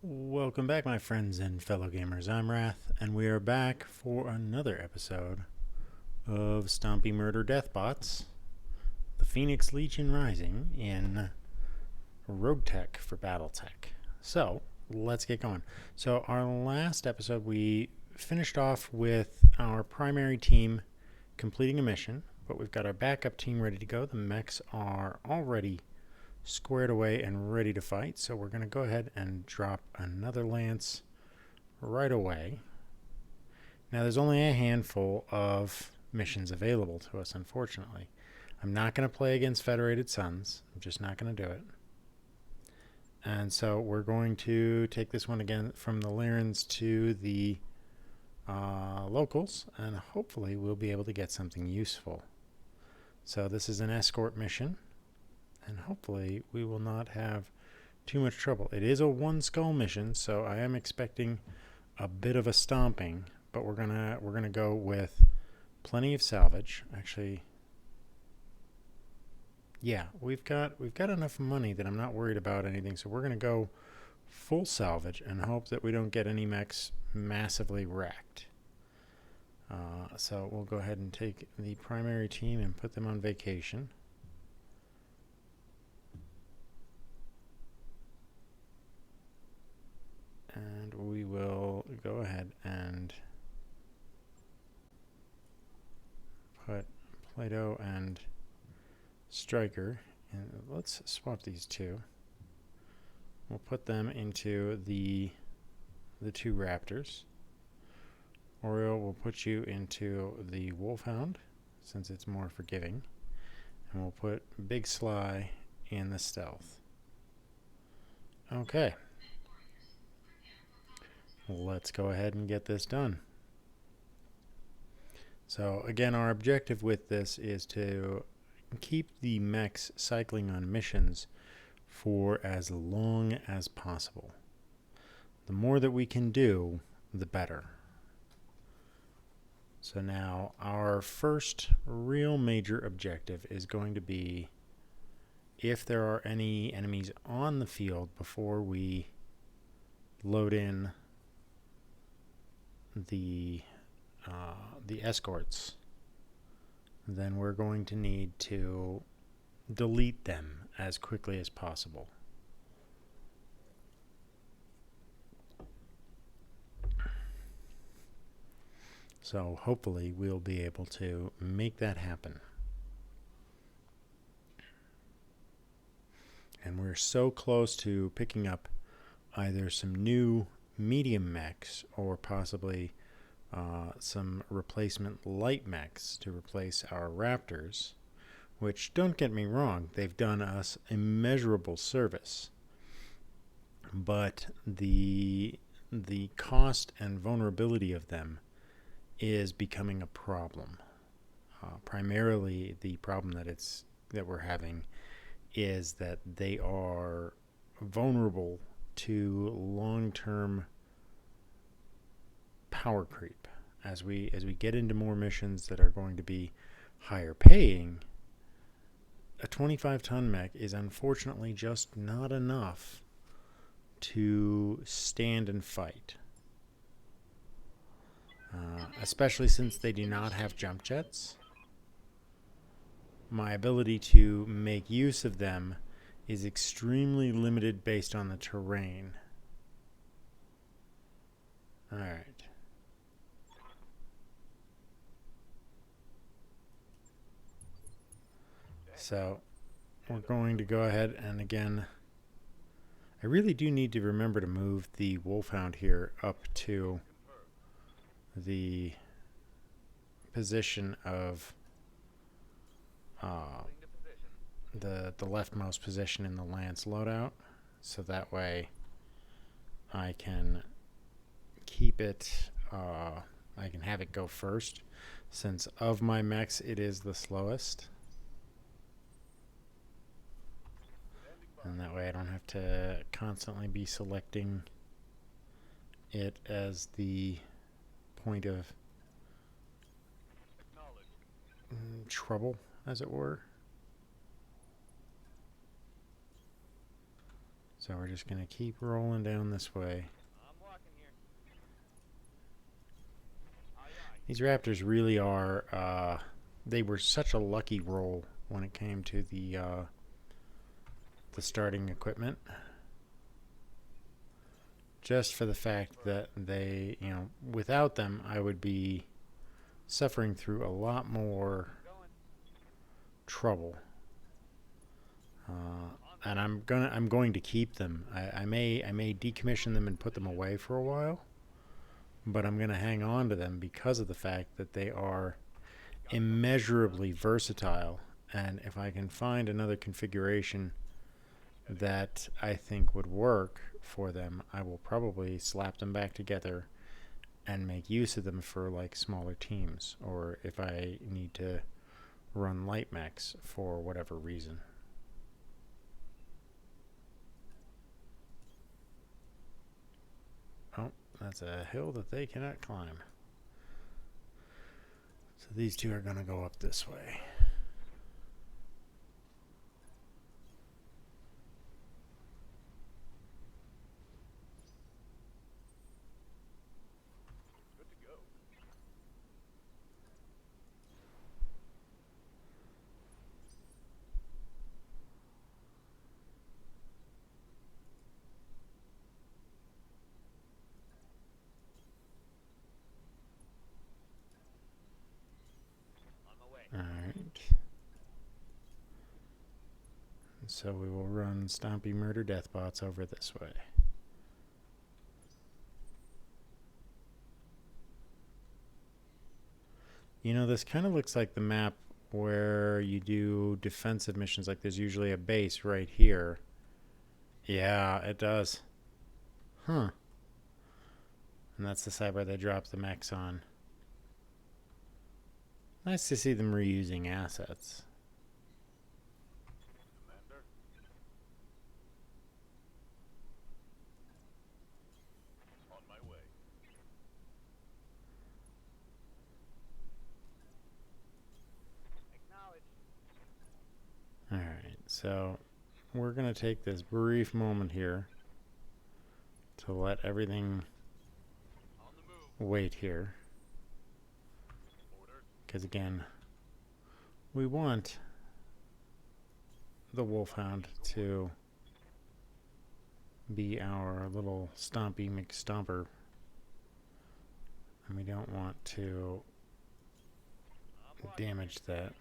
Welcome back, my friends and fellow gamers. I'm Wrath, and we are back for another episode of Stompy Murder Deathbots, the Phoenix Legion Rising in Roguetech for Battletech. So, let's get going. So, our last episode, we finished off with our primary team completing a mission, but we've got our backup team ready to go. The mechs are already squared away and ready to fight, so we're going to go ahead and drop another lance right away. Now there's only a handful of missions available to us, unfortunately. I'm not going to play against Federated Suns. I'm just not going to do it. And so we're going to take this one again from the Lyrans to the locals, and hopefully we'll be able to get something useful. So this is an escort mission, and hopefully we will not have too much trouble. It is a one skull mission, so I am expecting a bit of a stomping, but we're gonna go with plenty of salvage. Actually, yeah, we've got enough money that I'm not worried about anything, so we're gonna go full salvage and hope that we don't get any mechs massively wrecked. So we'll go ahead and take the primary team and put them on vacation. And we will go ahead and put Plato and Striker, and let's swap these two. We'll put them into the two Raptors. Oriole will put you into the Wolfhound, since it's more forgiving. And we'll put Big Sly in the Stealth. Okay. Let's go ahead and get this done. So again, our objective with this is to keep the mechs cycling on missions for as long as possible. The more that we can do, the better. So now our first real major objective is going to be if there are any enemies on the field before we load in the escorts, then we're going to need to delete them as quickly as possible. So hopefully we'll be able to make that happen. And we're so close to picking up either some new medium mechs or possibly some replacement light mechs to replace our Raptors, which, don't get me wrong, they've done us immeasurable service, but the cost and vulnerability of them is becoming a problem. Primarily the problem that we're having is that they are vulnerable to long-term power creep. As we get into more missions that are going to be higher paying, a 25-ton mech is unfortunately just not enough to stand and fight. Especially since they do not have jump jets. My ability to make use of them is extremely limited based on the terrain. Alright. So, we're going to go ahead and again, I really do need to remember to move the Wolfhound here up to the position of the leftmost position in the Lance loadout, so that way I can keep it, I can have it go first, since of my mechs it is the slowest. And that way I don't have to constantly be selecting it as the point of trouble, as it were. So we're just going to keep rolling down this way. These raptors really are, they were such a lucky roll when it came to the starting equipment. Just for the fact that they, you know, without them, I would be suffering through a lot more trouble. And I'm going to keep them. I may decommission them and put them away for a while, but I'm going to hang on to them because of the fact that they are immeasurably versatile. And if I can find another configuration that I think would work for them, I will probably slap them back together and make use of them for like smaller teams, or if I need to run light mechs for whatever reason. Oh, that's a hill that they cannot climb. So these two are going to go up this way. Alright. So we will run Stompy Murder Deathbots over this way. You know, this kind of looks like the map where you do defensive missions. Like there's usually a base right here. Yeah, it does. Huh. And that's the side where they drop the mechs on. Nice to see them reusing assets. Commander. On my way. Alright, so we're going to take this brief moment here to let everything wait here. Because again, we want the Wolfhound to be our little Stompy McStomper. And we don't want to damage that.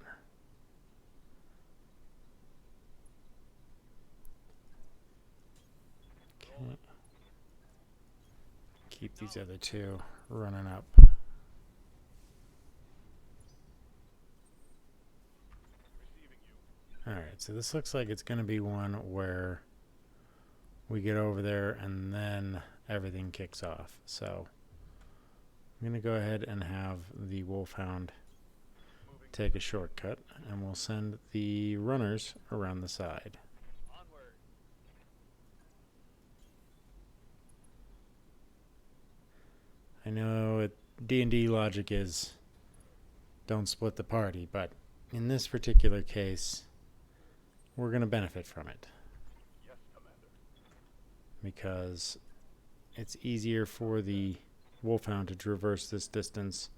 Okay. Keep these other two running up. Alright, so this looks like it's going to be one where we get over there and then everything kicks off. So I'm going to go ahead and have the Wolfhound take a shortcut, and we'll send the runners around the side. I know D&D logic is don't split the party, but in this particular case, we're going to benefit from it. Yes, Commander. Because it's easier for the Wolfhound to traverse this distance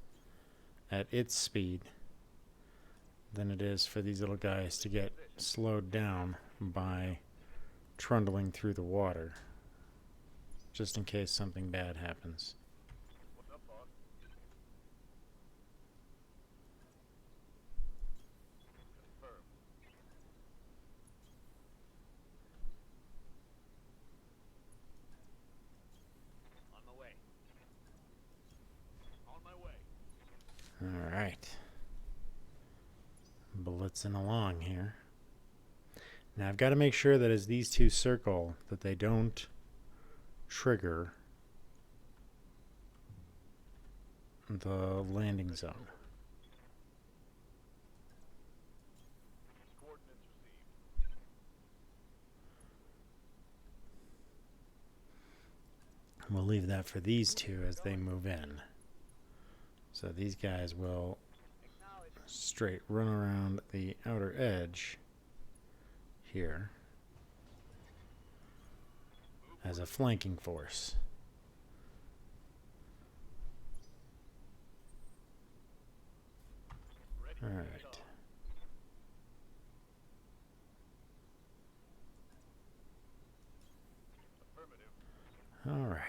at its speed than it is for these little guys to get slowed down by trundling through the water, just in case something bad happens. What's up, boss? Confirmed. On my way. On my way. All right. Blitzing along here. Now I've got to make sure that as these two circle, that they don't trigger the landing zone. Coordinates received. We'll leave that for these two as they move in. So these guys will straight run around the outer edge here. as a flanking force. Ready All for right. takeoff. Affirmative. All righty.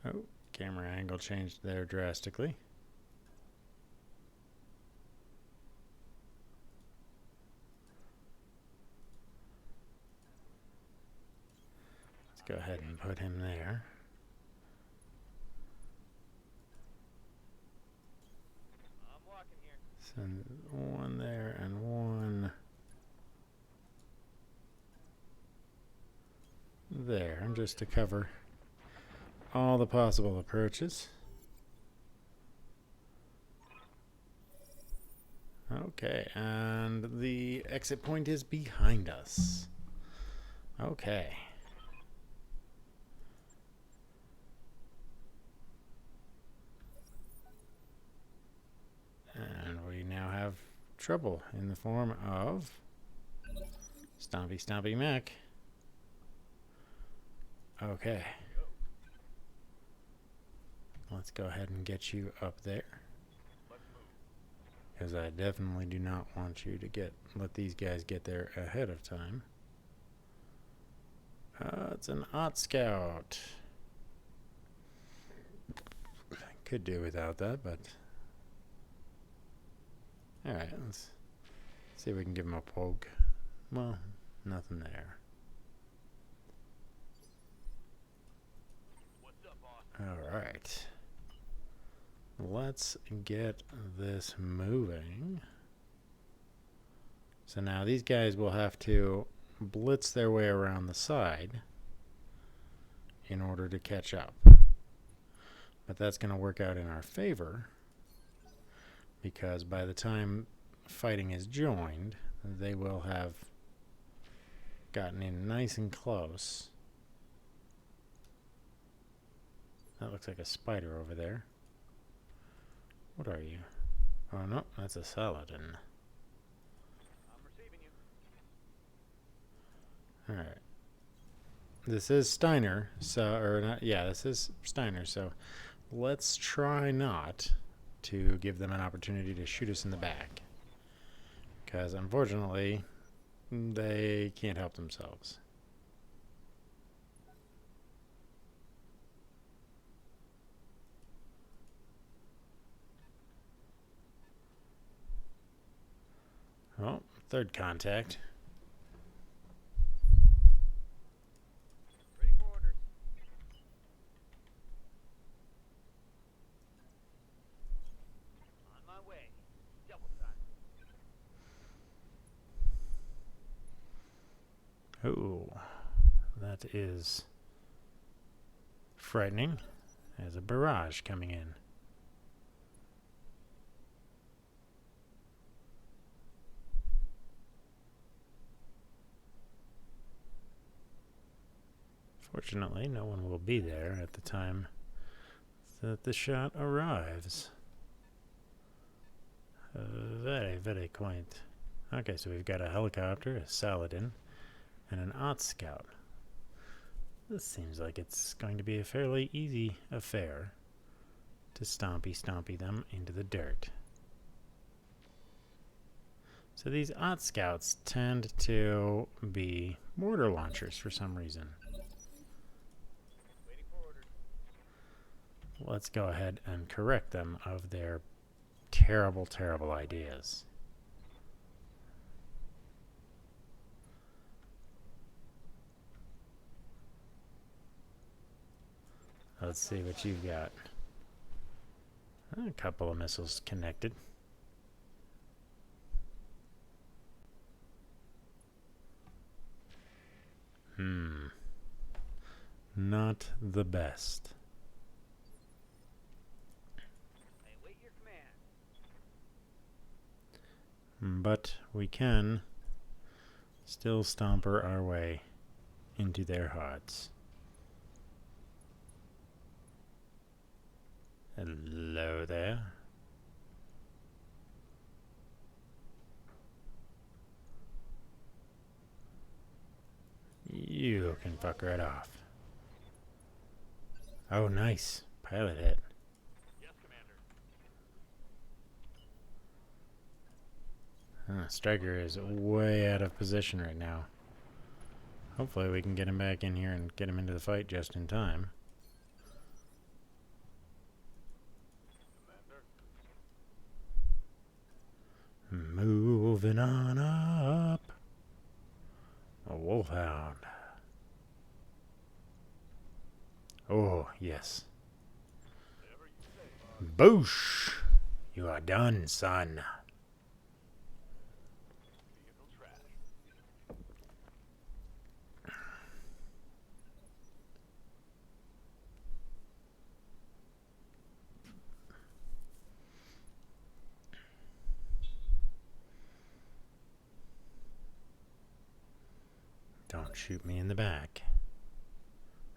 Oh, camera angle changed there drastically. Let's go ahead and put him there. I'm walking here. Send one there and one there, just to cover all the possible approaches. Okay, and the exit point is behind us. Okay. And we now have trouble in the form of Stompy Stompy Mac. Okay. Let's go ahead and get you up there. Let's move. Because I definitely do not want you to let these guys get there ahead of time. It's an Ot Scout. Could do without that, but... Alright, let's see if we can give him a poke. Well, nothing there. What's up, boss? Alright. Let's get this moving. So now these guys will have to blitz their way around the side in order to catch up. But that's going to work out in our favor because by the time fighting is joined, they will have gotten in nice and close. That looks like a spider over there. What are you? Oh no, that's a Saladin. I'm receiving you. Alright. This is Steiner, so, or not, yeah, this is Steiner, so let's try not to give them an opportunity to shoot us in the back. Because unfortunately, they can't help themselves. Oh, third contact. Ready for orders. On my way. Double time. Oh, that is frightening. There's a barrage coming in. Fortunately, no one will be there at the time that the shot arrives. Very, very quaint. Okay, so we've got a helicopter, a Saladin, and an Ot Scout. This seems like it's going to be a fairly easy affair to stompy them into the dirt. So these Ot Scouts tend to be mortar launchers for some reason. Waiting for orders. Let's go ahead and correct them of their terrible, terrible ideas. Let's see what you've got. A couple of missiles connected. Not the best. I await your command. But we can still stomper our way into their hearts. Hello there. fuck right off. Oh, nice. Pilot hit. Yes, Commander. Striker is way out of position right now. Hopefully we can get him back in here and get him into the fight just in time. Commander. Moving on up. A wolfhound. Oh, yes. Whatever you say. Boosh! You are done, son. Vehicle trash. Don't shoot me in the back.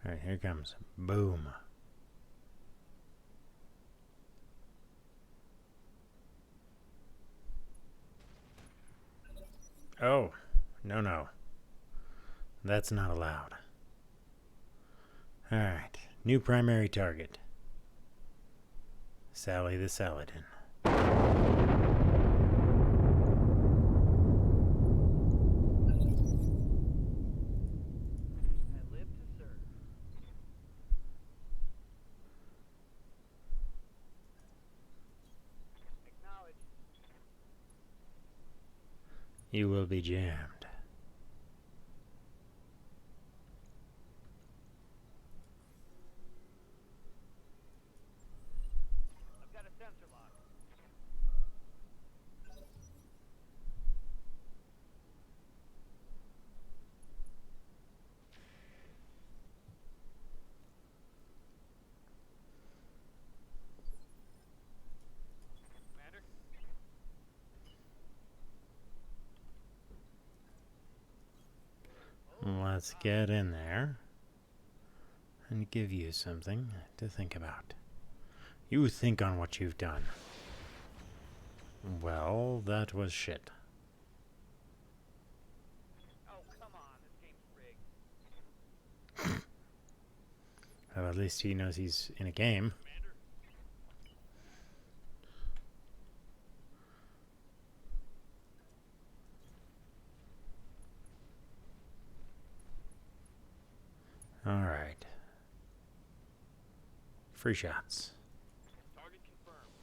Alright, here comes. Boom. Oh, no, no. That's not allowed. Alright, new primary target. Sally the Saladin. I live to serve. Acknowledge. You will be jammed. I've got a sensor lock. Commander. Let's get in there and give you something to think about. You think on what you've done. Well, that was shit. Oh, come on. This game's rigged. Well, at least he knows he's in a game. Commander. Alright. Free shots. Target confirmed.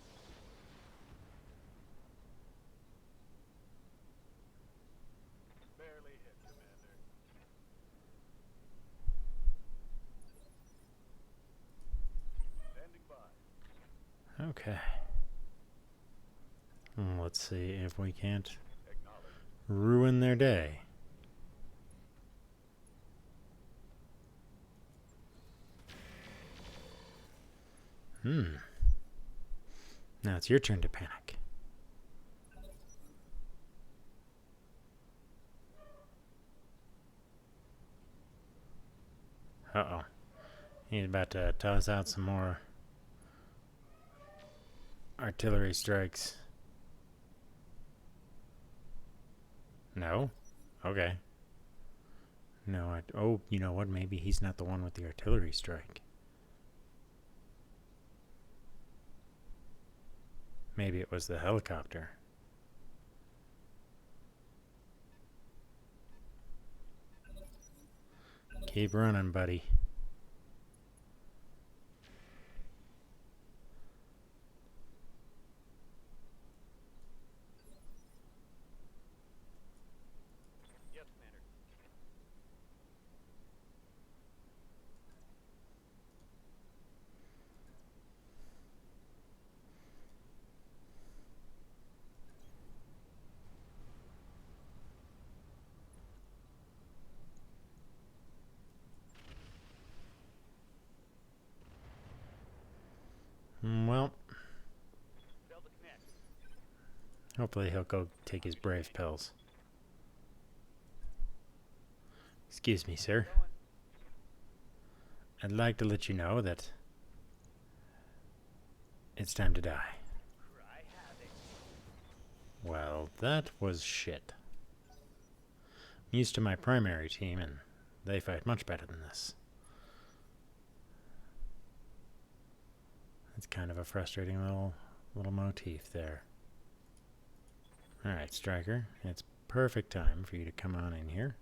Barely hit, Commander. Standing by. Okay. Let's see if we can't Acknowledge. ruin their day. Now it's your turn to panic. Uh-oh. He's about to toss out some more artillery strikes. No? Okay. No, oh, you know what? Maybe he's not the one with the artillery strike. Maybe it was the helicopter. Keep running, buddy. Yes, Commander. Well, Failed to connect. hopefully he'll go take his brave pills. Excuse me, sir. Going. I'd like to let you know that it's time to die. Cry havoc. Well, that was shit. I'm used to my primary team, and They fight much better than this. It's kind of a frustrating little motif there. Alright, Striker. It's perfect time for you to come on in here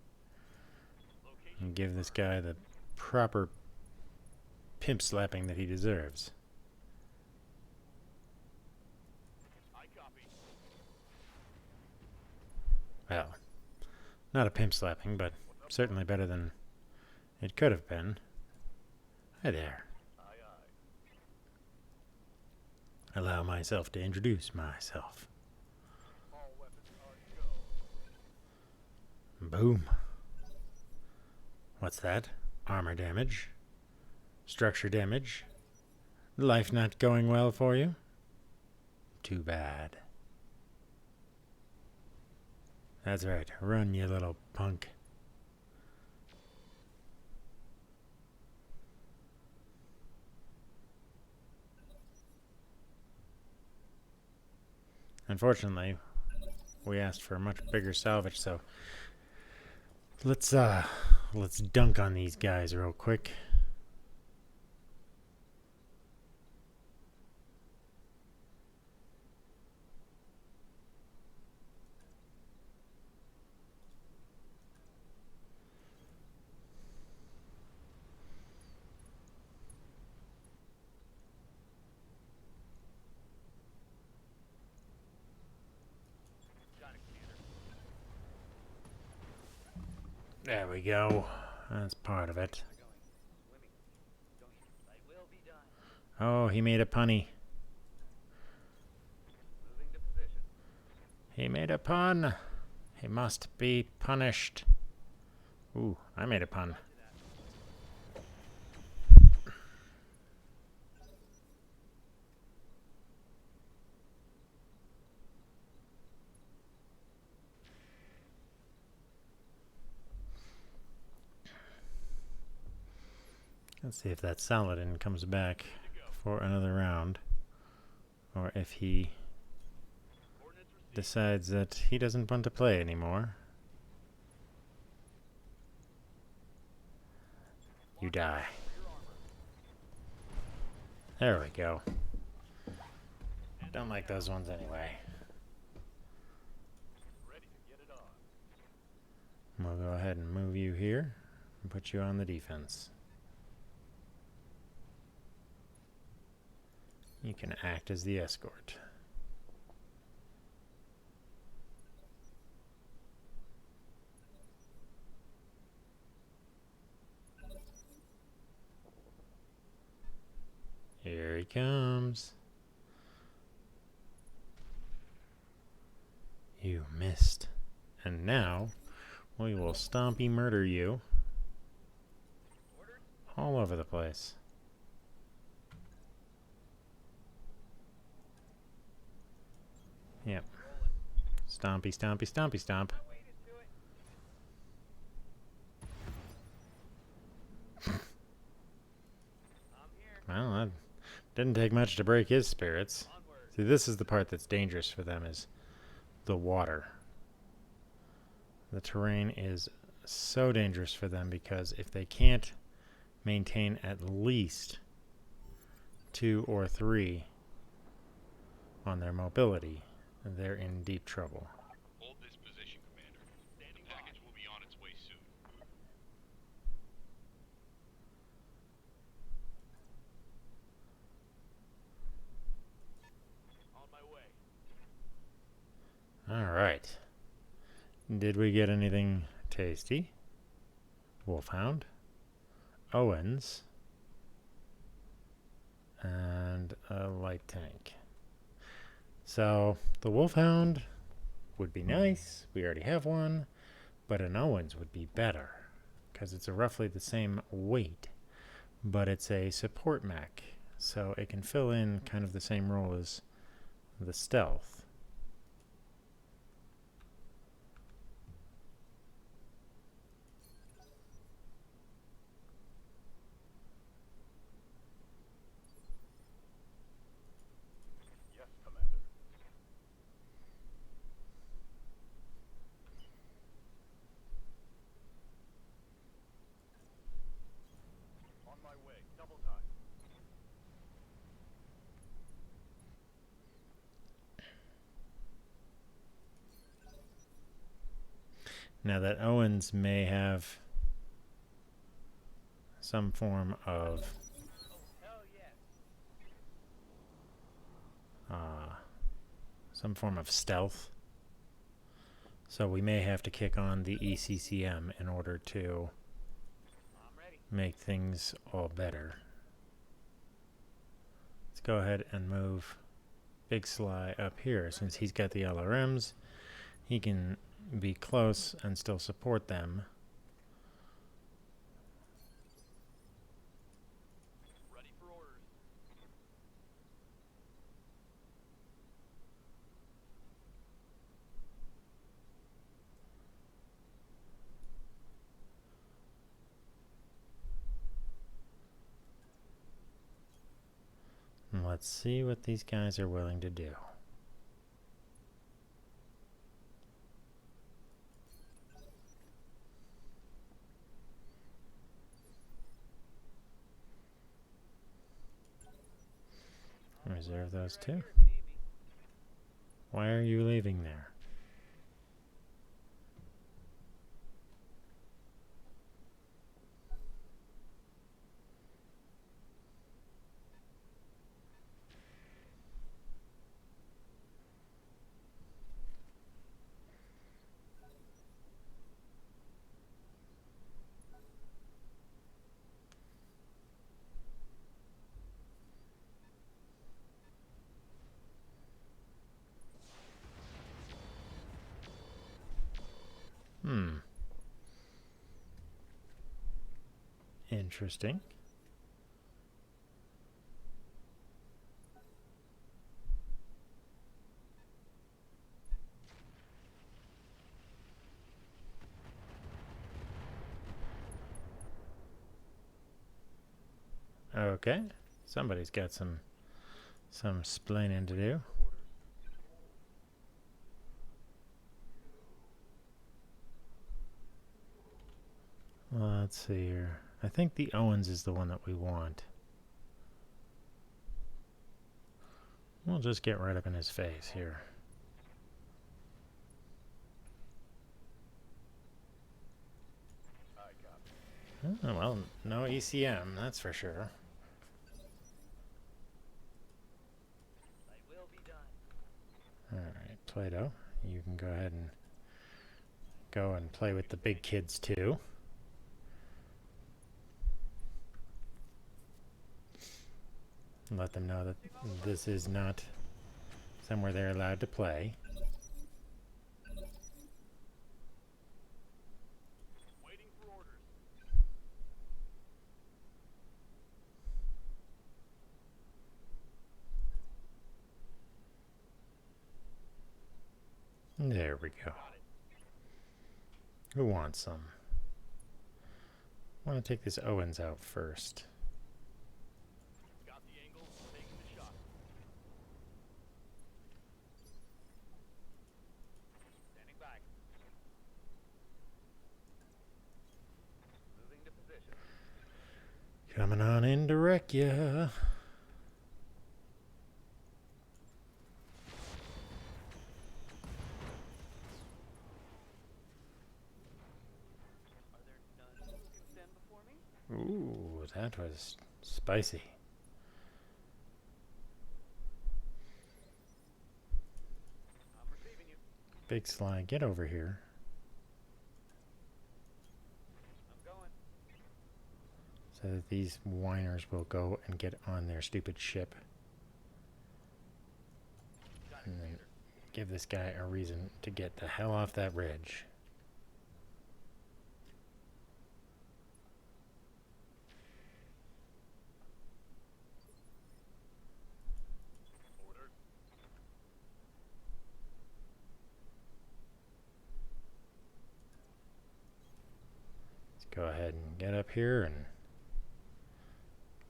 and give this guy the proper pimp slapping that he deserves. I copy. Well, not a pimp slapping, but certainly better than it could have been. Hi there. Aye, aye. Allow myself to introduce myself. All weapons are go. Boom. What's that? Armor damage? Structure damage? Life not going well for you? Too bad. That's right. Run, you little punk. Unfortunately, we asked for a much bigger salvage, so let's dunk on these guys real quick. Got it, Commander. There we go. That's part of it. We're going swimming. Don't you? Thy will be done. Oh, he made a punny. Moving to position. He made a pun. He must be punished. Ooh, I made a pun. Let's see if that Saladin comes back for another round, or if he Coordinates received. decides that he doesn't want to play anymore. You die. Your armor. There we go. Don't like those ones anyway. Ready to get it on. We'll go ahead and move you here and put you on the defense. You can act as the escort. Here he comes. You missed. And now we will stompy murder you Ordered. all over the place. Yep. Rolling. Stompy, stompy, stompy, stomp. I waited to it. I'm here. Well, that didn't take much to break his spirits. Onward. See, this is the part that's dangerous for them, is the water. The terrain is so dangerous for them because if they can't maintain at least 2 or 3 on their mobility, they're in deep trouble. Hold this position, Commander. Standing The by. package will be on its way soon. On my way. Alright. Did we get anything tasty? Wolfhound. Owens. And a light tank. So, the Wolfhound would be nice. We already have one. But an Owens would be better. Because it's roughly the same weight. But it's a support mech. So it can fill in kind of the same role as the stealth. Yes, Commander. Now that Owens may have some form of Hell yes. stealth, so we may have to kick on the ECCM in order to I'm ready. make things all better. Let's go ahead and move Big Sly up here. Since he's got the LRMs, he can be close and still support them. Ready for orders. And let's see what these guys are willing to do. Reserve those two. Here if you need me. Why are you leaving there? Interesting. Okay, somebody's got some splaining to do. Let's see here. I think the Owens is the one that we want. We'll just get right up in his face here. Oh, well, no ECM, that's for sure. They will be done. Alright, Play-Doh, you can go ahead and go and play with the big kids too. Let them know that this is not somewhere they're allowed to play. Waiting for orders. There we go. Who wants some? I want to take this Owens out first. Got the angle. Taking the shot. Standing by. Moving to position. Coming on in to wreck ya. Are there none who can stand before me? Ooh, that was spicy. I'm receiving you. Big Sly, get over here. I'm going. So that these whiners will go and get on their stupid ship. And then give this guy a reason to get the hell off that ridge. Orders. Let's go ahead and get up here and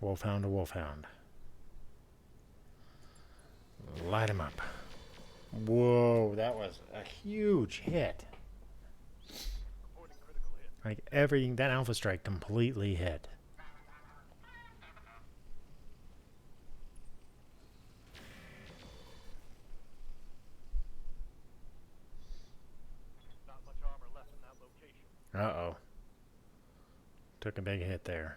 wolfhound to wolfhound. Light him up. Whoa, that was a huge hit. Reporting critical hit. Like everything, that Alpha Strike completely hit. Not much armor left in that Uh-oh. Took a big hit there.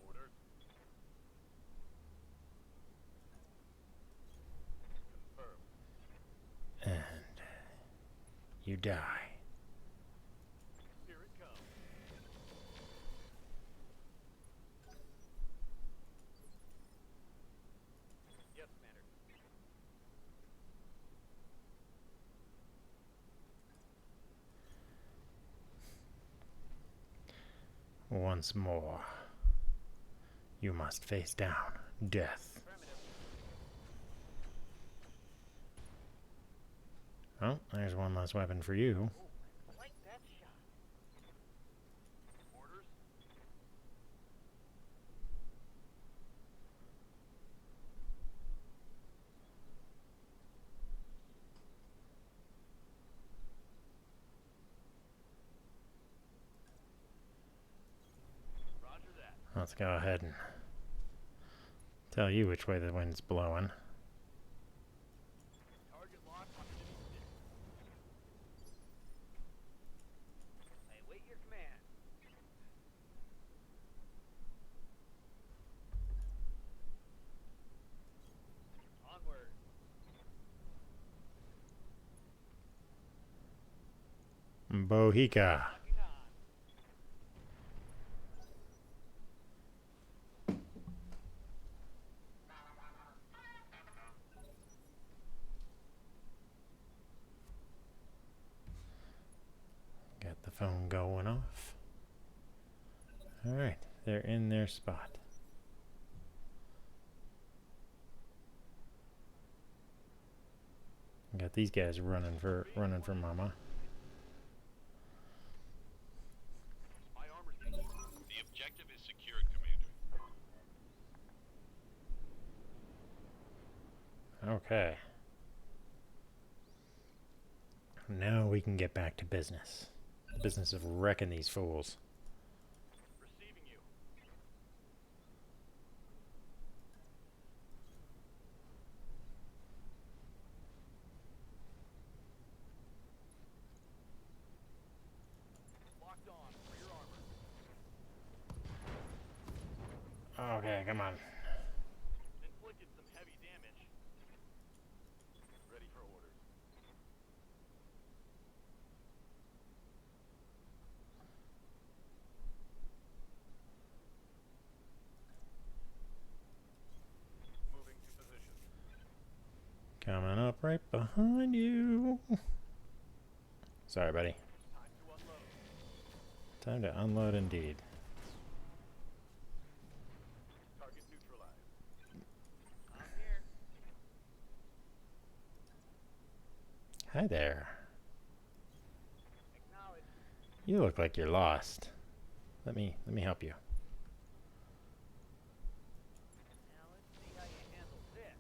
Orders. Confirmed. And you die. Here it comes. Yes, Commander. Once more, you must face down death. Affirmative. Oh, there's one less weapon for you. Oh, I like that shot. Orders. Roger that. Let's go ahead and tell you which way the wind's blowing. Target lock on enemy stick. I await your command. Onward. Bohica. Locking on. Got the phone going off. Alright, they're in their spot. Got these guys running for mama. My armor's being destroyed. The objective is secured, Commander. Okay. Now we can get back to business. The business of wrecking these fools. Receiving you. Locked on for your armor. Okay, come on. Inflicted some heavy damage. Ready for orders. Moving to position. Coming up right behind you. Sorry, buddy. Time to unload. Time to unload indeed. Target neutralized. I'm here. Hi there. Acknowledge. You look like you're lost. Let me help you. Now let's see how you handle this.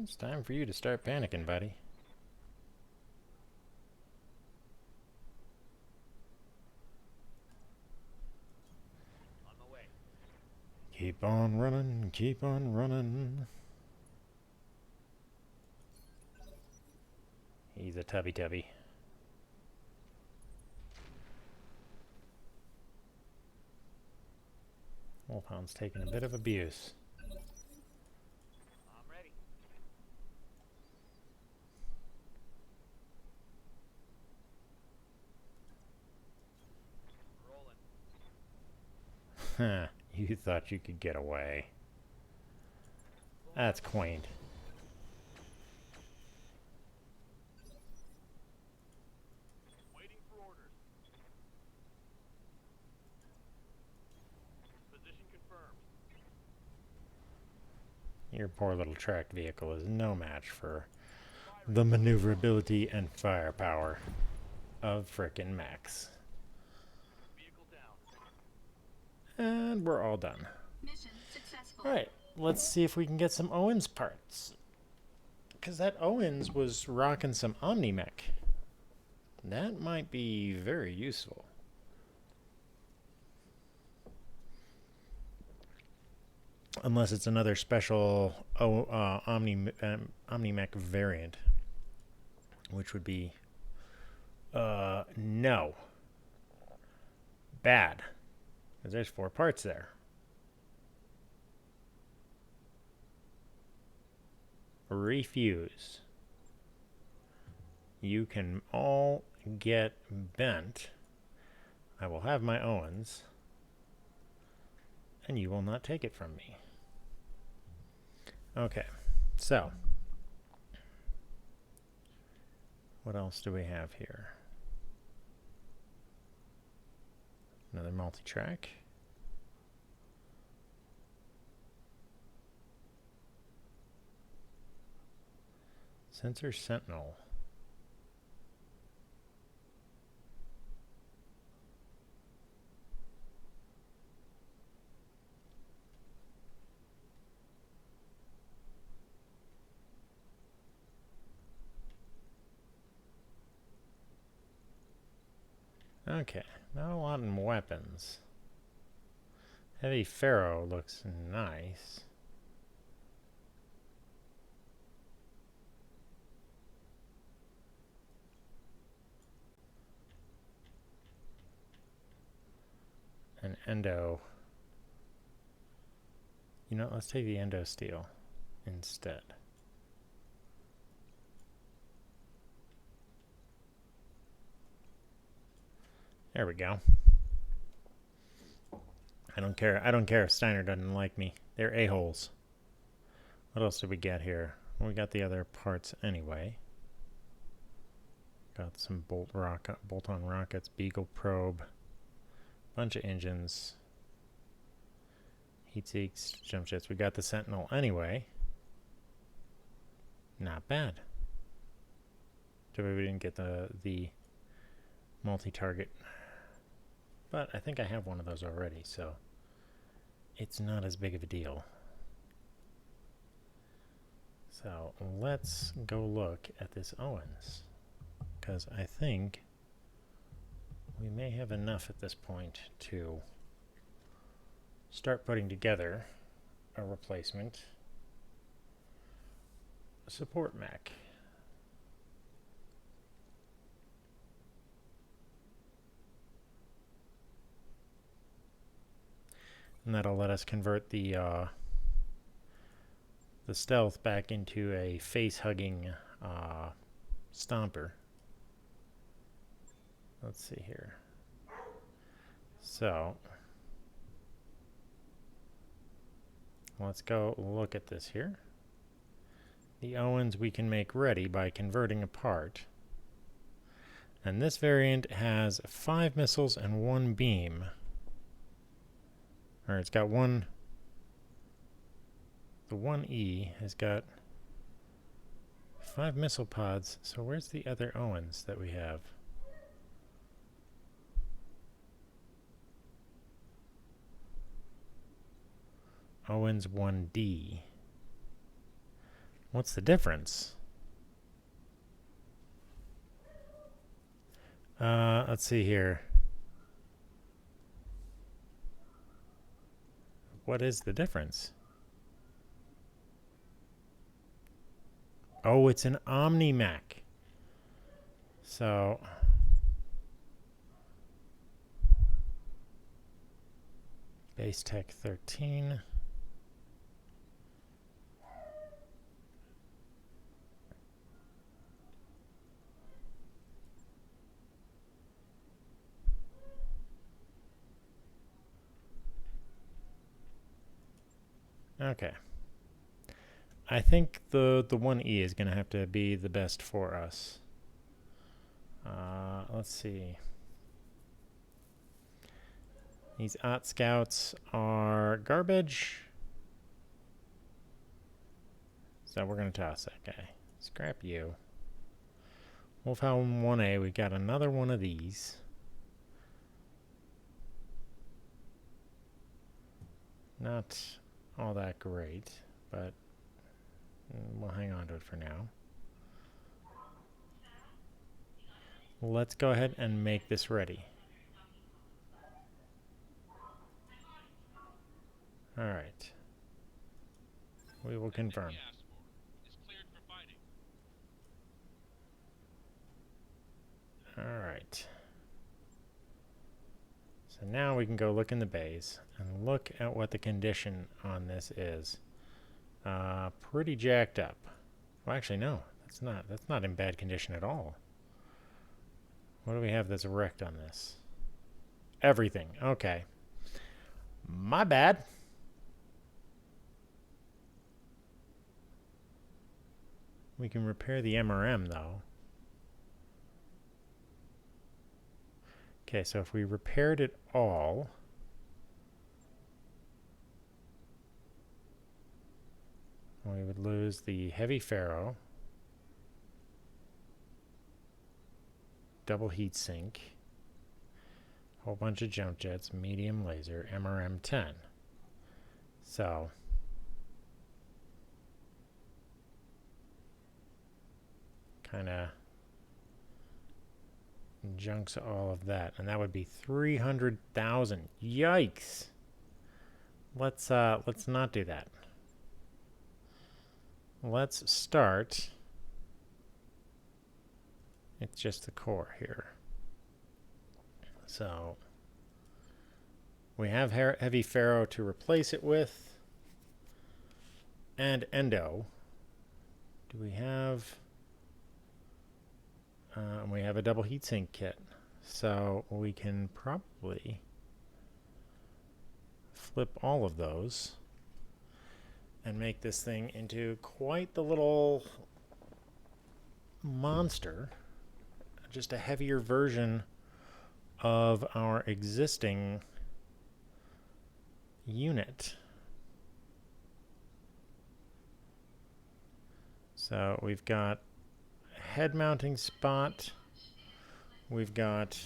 It's time for you to start panicking, buddy. On my way. Keep on running, keep on running. He's a tubby. Wolfhound's taking a bit of abuse. I'm ready. Rolling. Huh, you thought you could get away. That's quaint. Waiting for orders. Position confirmed. Your poor little tracked vehicle is no match for the maneuverability and firepower of frickin' Max. Vehicle down. And we're all done. Mission successful. Alright, let's see if we can get some Owens parts. Because that Owens was rocking some Omni-Mech. That might be very useful. Unless it's another special Omni-Mech variant, which would be no. Bad. Because there's 4 parts there. Refuse. You can all get bent. I will have my Owens, and you will not take it from me. Okay, so what else do we have here? Another multi-track. Sensor Sentinel. Okay, not a lot in weapons. Heavy Pharaoh looks nice. And Endo. You know, let's take the Endo Steel instead. There we go. I don't care if Steiner doesn't like me. They're a-holes. What else did we get here? Well, we got the other parts anyway. Got some bolt-on rockets, Beagle probe, bunch of engines, heat seeks, jump jets. We got the Sentinel anyway. Not bad. We didn't get the multi-target, but I think I have one of those already, so it's not as big of a deal. So let's go look at this Owens, because I think we may have enough at this point to start putting together a replacement support mech. And that'll let us convert the stealth back into a face-hugging stomper. Let's see here. So let's go look at this here. The Owens we can make ready by converting a part. And this variant has 5 missiles and 1 beam. Or it's got one. The 1E has got 5 missile pods. So where's the other Owens that we have? Owens 1D. What's the difference? Let's see here. What is the difference? Oh, it's an Omni-Mech. So Base Tech 13. Okay. I think the 1E is going to have to be the best for us. Let's see. These Ot Scouts are garbage. So we're going to toss that guy. Scrap you. Wolfhound 1A, we got another one of these. Not all that great, but we'll hang on to it for now. Let's go ahead and make this ready. Alright. We will confirm. He asked for is cleared for fighting. Alright. So now we can go look in the bays and look at what the condition on this is. Pretty jacked up. Well, actually, no. That's not in bad condition at all. What do we have that's wrecked on this? Everything. Okay. My bad. We can repair the MRM, though. Okay, so if we repaired it all... we would lose the heavy ferro, double heat sink, whole bunch of jump jets, medium laser, MRM 10. So kind of junks all of that, and that would be 300,000. Yikes! Let's not do that. Let's start. It's just the core here. So we have heavy ferro to replace it with, and endo. Do we have? We have a double heatsink kit, so we can probably flip all of those and make this thing into quite the little monster. Just a heavier version of our existing unit. So we've got a head mounting spot. We've got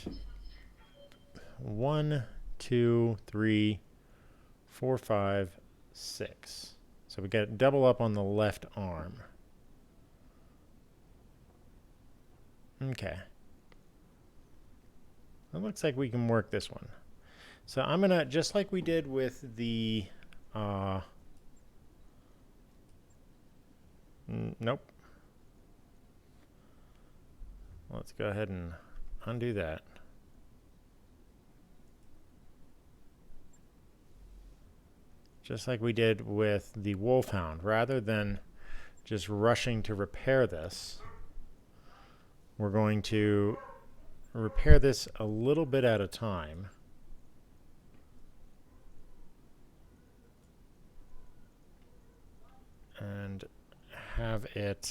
1, 2, 3, 4, 5, 6. So we got double up on the left arm. Okay. It looks like we can work this one. So I'm going to, just like we did with the... nope. Let's go ahead and undo that. Just like we did with the Wolfhound, rather than just rushing to repair this, we're going to repair this a little bit at a time. And have it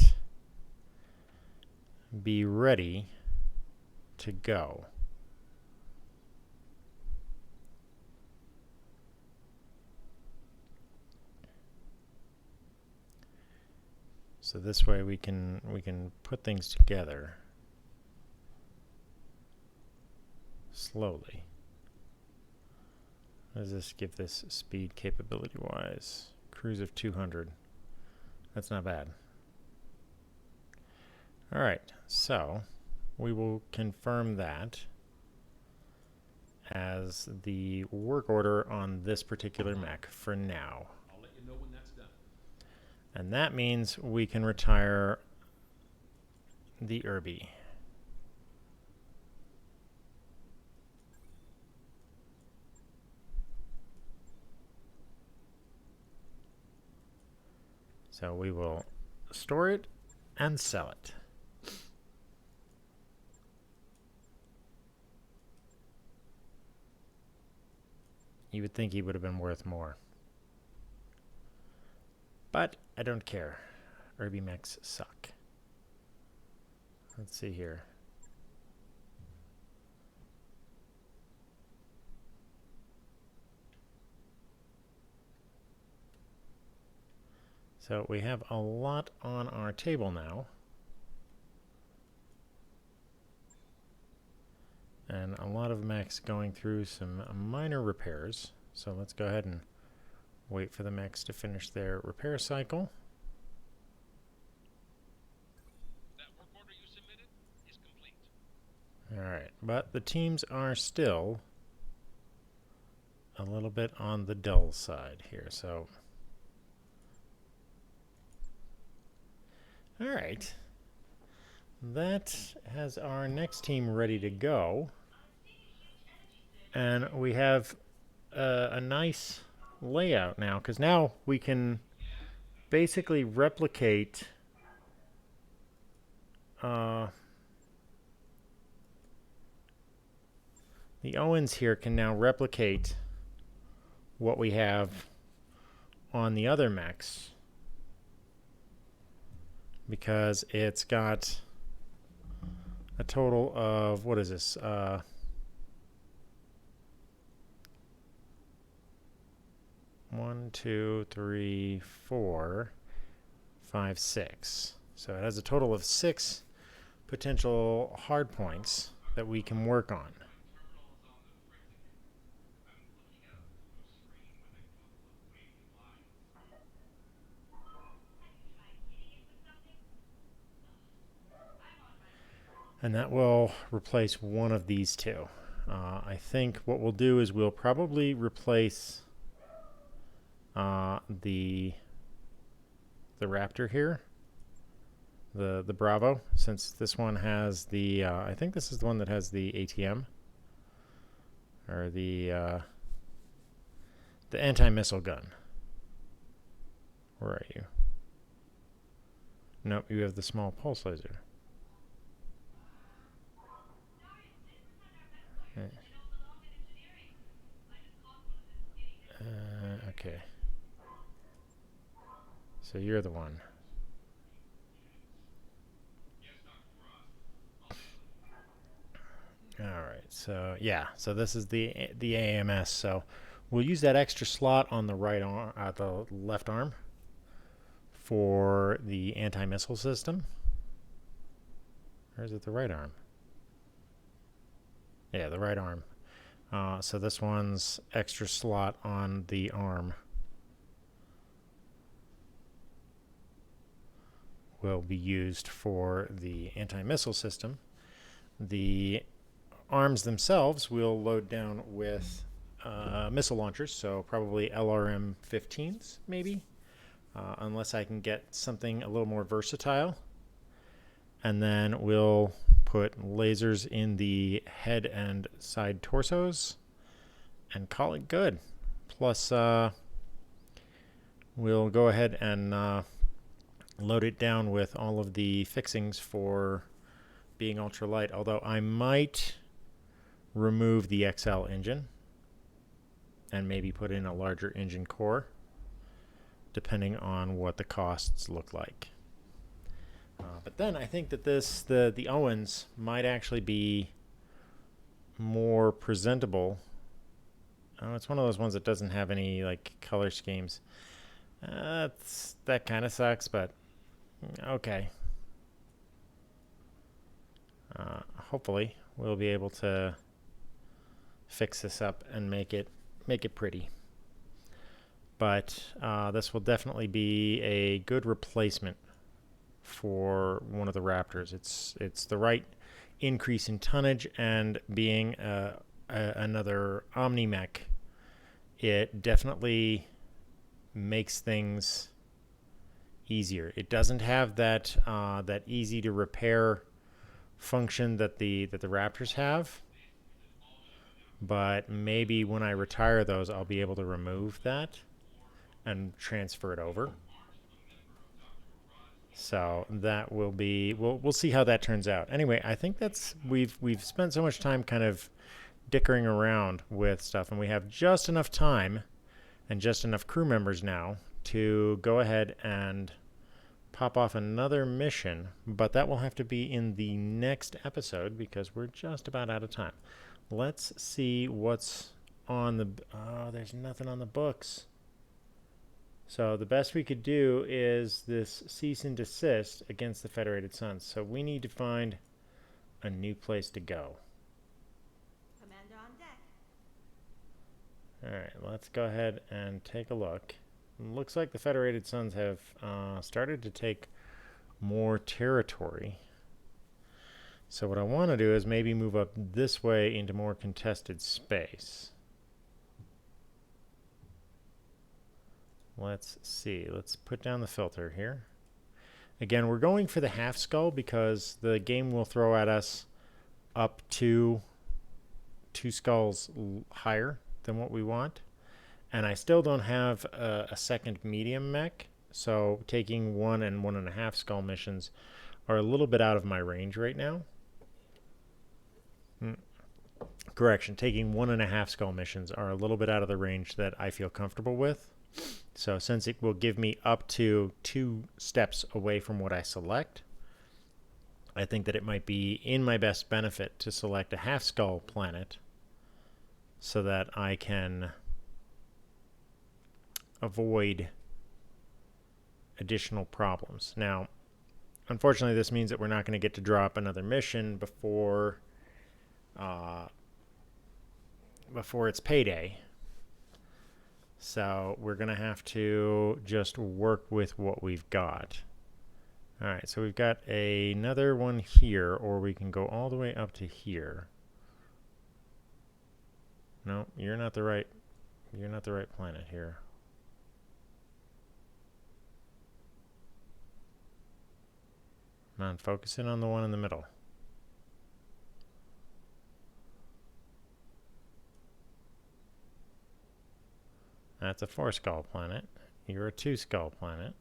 be ready to go. So this way we can put things together slowly. What does this give this speed capability wise? Cruise of 200. That's not bad. Alright, so we will confirm that as the work order on this particular mech for now. I'll let you know when that's done. And that means we can retire the Irby. So we will store it and sell it. You would think he would have been worth more. But I don't care. Irby mechs suck. Let's see here. So we have a lot on our table now. And a lot of mechs going through some minor repairs. So let's go ahead and wait for the mechs to finish their repair cycle. That work order you submitted is complete. Alright, but the teams are still a little bit on the dull side here, so All right. That has our next team ready to go. And we have a nice layout now, because now we can basically replicate the Owens here can now replicate what we have on the other mechs, because it's got a total of, what is this? 1, 2, 3, 4, 5, 6. So it has a total of 6 potential hard points that we can work on. And that will replace one of these two. I think what we'll do is we'll probably replace the Raptor here, the Bravo, since this one has the I think this is the one that has the ATM, or the anti-missile gun. Where are you? Nope, you have the small pulse laser. Okay. So you're the one. All right. So yeah. So this is the AMS. So we'll use that extra slot on the right arm, the left arm, for the anti-missile system. Or is it the right arm? Yeah, the right arm. So this one's extra slot on the arm will be used for the anti-missile system. The arms themselves will load down with missile launchers, so probably LRM-15s maybe, unless I can get something a little more versatile. And then we'll put lasers in the head and side torsos and call it good. Plus, we'll go ahead and load it down with all of the fixings for being ultralight, although I might remove the XL engine and maybe put in a larger engine core, depending on what the costs look like. But then I think that the Owens might actually be more presentable. Oh, it's one of those ones that doesn't have any like color schemes. That kind of sucks, but okay. Hopefully we'll be able to fix this up and make it pretty. But this will definitely be a good replacement for one of the Raptors. It's the right increase in tonnage, and being another Omni-Mech, it definitely makes things easier. It doesn't have that that easy to repair function that the Raptors have, but maybe when I retire those, I'll be able to remove that and transfer it over. So that will be, we'll see how that turns out. Anyway, I think that's we've spent so much time kind of dickering around with stuff, and we have just enough time and just enough crew members now to go ahead and pop off another mission, but that will have to be in the next episode because we're just about out of time. Let's see what's on the, oh, there's nothing on the books. So the best we could do is this cease and desist against the Federated Suns. So we need to find a new place to go. Commander on deck. Alright, let's go ahead and take a look. Looks like the Federated Suns have started to take more territory. So what I want to do is maybe move up this way into more contested space. Let's see. Let's put down the filter here. Again, we're going for the half skull because the game will throw at us up to 2 skulls higher than what we want. And I still don't have a second medium mech, so taking 1 and 1.5 skull missions are a little bit out of my range right now. Correction, taking 1.5 skull missions are a little bit out of the range that I feel comfortable with. So since it will give me up to 2 steps away from what I select, I think that it might be in my best benefit to select a half skull planet so that I can avoid additional problems. Now, unfortunately, this means that we're not going to get to drop another mission before it's payday. So we're going to have to just work with what we've got. All right, so we've got another one here, or we can go all the way up to here. No, you're not the right planet here. Come on, focus in on the one in the middle. That's a 4 skull planet. You're a 2 skull planet.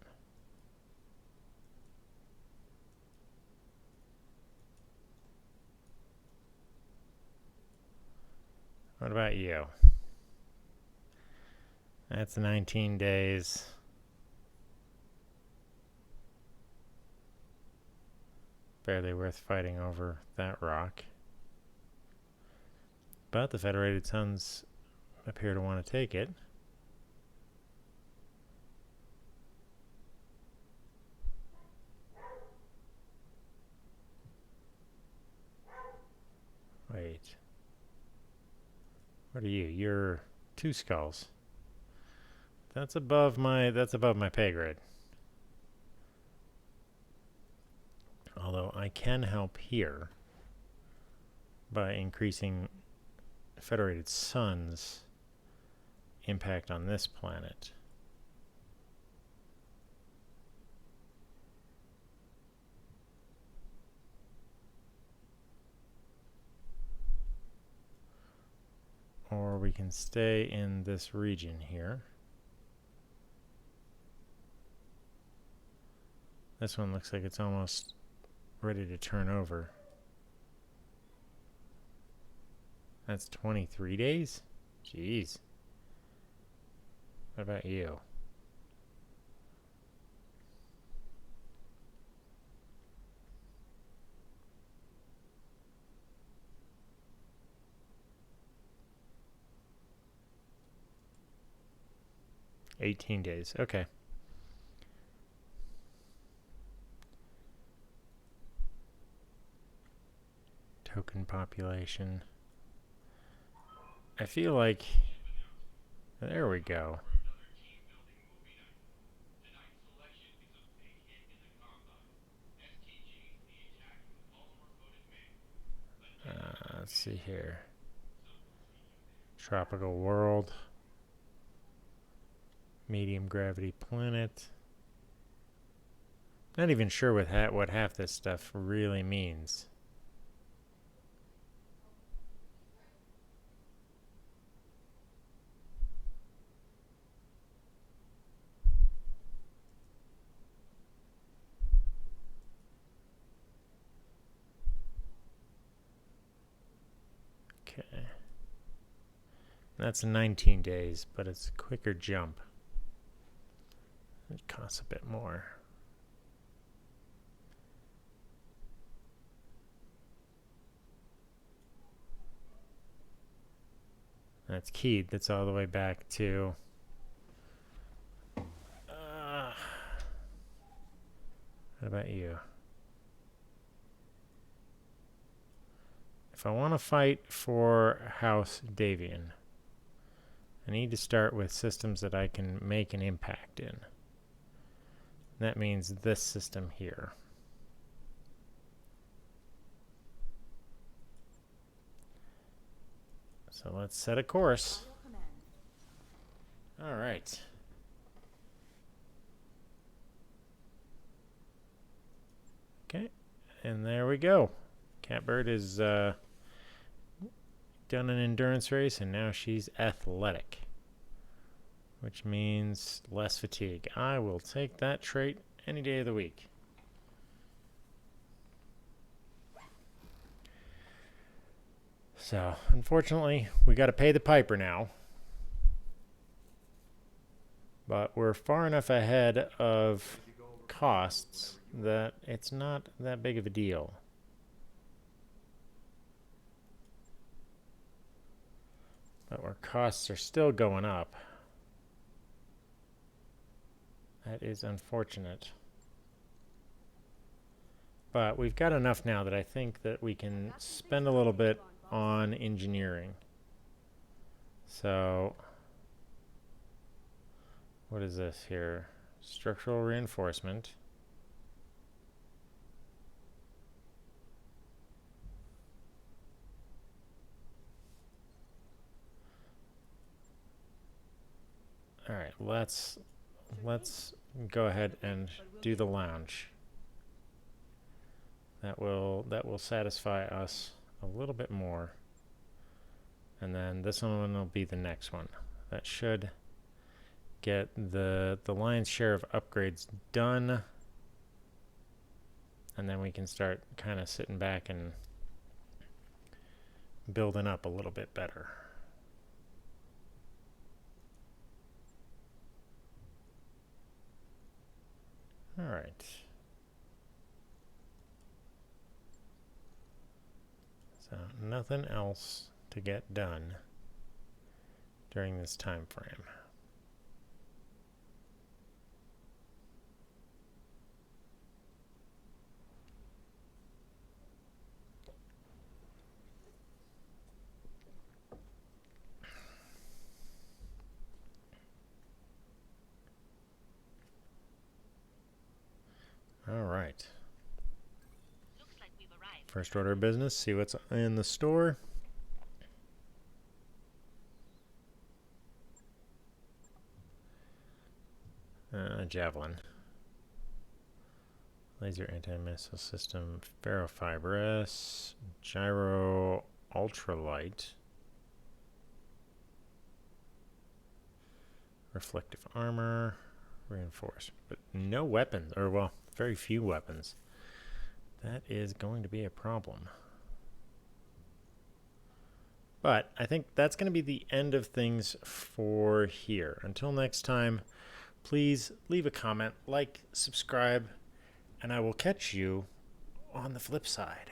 What about you? That's 19 days. Barely worth fighting over that rock. But the Federated Suns appear to want to take it. Wait. What are you? You're 2 skulls. That's above my pay grade. Although I can help here by increasing Federated Suns' impact on this planet. Or we can stay in this region here. This one looks like it's almost ready to turn over. That's 23 days? Jeez. What about you? $18 days. Okay. Token population. I feel like... There we go. Let's see here. Tropical world. Medium gravity planet. Not even sure what half this stuff really means. Okay. That's 19 days, but it's a quicker jump. It costs a bit more. That's keyed. That's all the way back to... what about you? If I want to fight for House Davian, I need to start with systems that I can make an impact in. That means this system here. So let's set a course. All right. Okay, and there we go. Catbird is done an endurance race, and now she's athletic, which means less fatigue. I will take that trait any day of the week. So, unfortunately, we got to pay the piper now. But we're far enough ahead of costs that it's not that big of a deal. But our costs are still going up. That is unfortunate. But we've got enough now that I think that we can spend a little bit on engineering. So, what is this here? Structural reinforcement. All right, let's go ahead and do the lounge. That will satisfy us a little bit more. And then this one will be the next one. That should get the lion's share of upgrades done. And then we can start kind of sitting back and building up a little bit better. All right. So nothing else to get done during this time frame. All right. Looks like we've arrived. First order of business, see what's in the store. Javelin. Laser anti-missile system, ferrofibrous, gyro ultralight, reflective armor, reinforced, but no weapons, or well, very few weapons. That is going to be a problem. But I think that's going to be the end of things for here. Until next time, please leave a comment, like, subscribe, and I will catch you on the flip side.